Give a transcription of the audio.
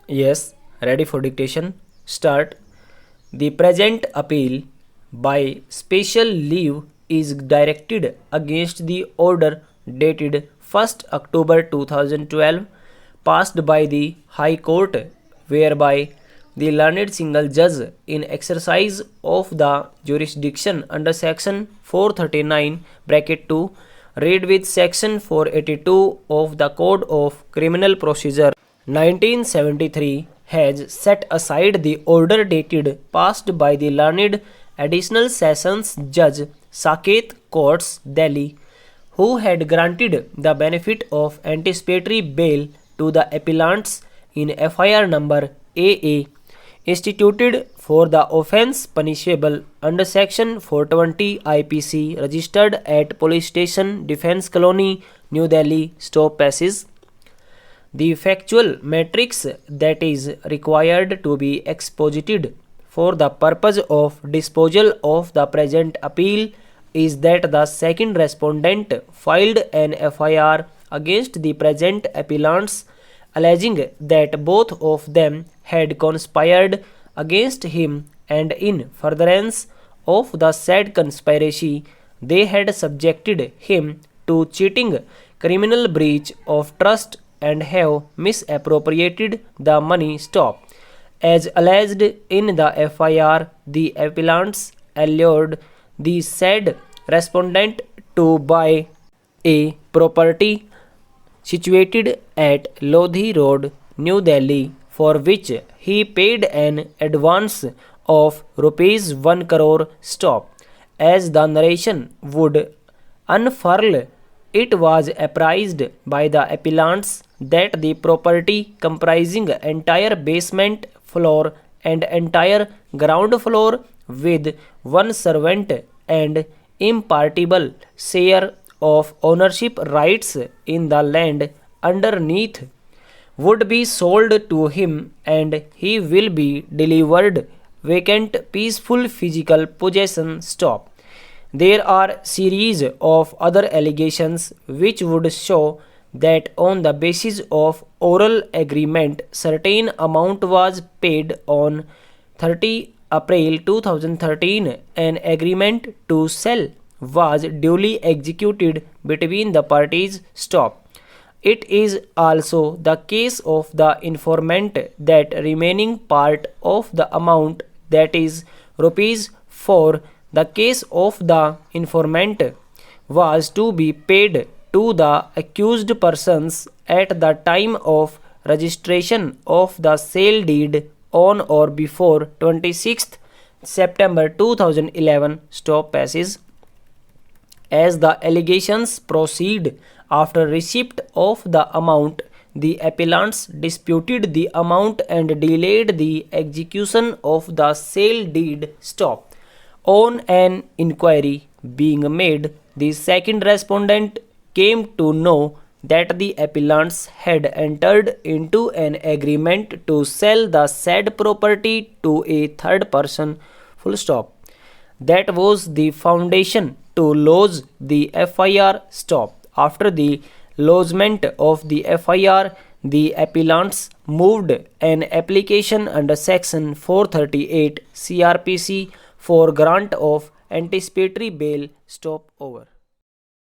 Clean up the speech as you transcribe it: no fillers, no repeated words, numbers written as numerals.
Yes, ready for dictation. Start. The present appeal by special leave is directed against the order dated 1st October 2012 passed by the High Court, whereby the learned single judge in exercise of the jurisdiction under section 439 bracket 2 read with section 482 of the Code of Criminal Procedure 1973 has set aside the order dated passed by the learned Additional Sessions Judge Saket Courts, Delhi, who had granted the benefit of anticipatory bail to the appellants in FIR number AA instituted for the offence punishable under section 420 IPC registered at Police Station Defence Colony, New Delhi. Stop passage. The factual matrix that is required to be exposited for the purpose of disposal of the present appeal is that the second respondent filed an FIR against the present appellants alleging that both of them had conspired against him and in furtherance of the said conspiracy they had subjected him to cheating, criminal breach of trust and have misappropriated the money. Stop. As alleged in the FIR, the appellants allured the said respondent to buy a property situated at Lodhi Road, New Delhi, for which he paid an advance of rupees 1 crore. Stop. As the narration would unfurl, it was apprised by the appellants that the property comprising entire basement floor and entire ground floor with one servant and impartible share of ownership rights in the land underneath would be sold to him and he will be delivered vacant peaceful physical possession. Stop. There are series of other allegations which would show that on the basis of oral agreement certain amount was paid on 30 April 2013. An agreement to sell was duly executed between the parties. Stop. It is also the case of the informant that remaining part of the amount, that is rupees 4, the case of the informant was to be paid to the accused persons at the time of registration of the sale deed on or before 26th September 2011. Stop passage. As the allegations proceed, after receipt of the amount, the appellants disputed the amount and delayed the execution of the sale deed. Stop. On an inquiry being made, the second respondent came to know that the appellants had entered into an agreement to sell the said property to a third person. Full stop. That was the foundation to lodge the FIR. Stop. After the lodgement of the FIR, the appellants moved an application under section 438 CRPC for grant of anticipatory bail. Stop over.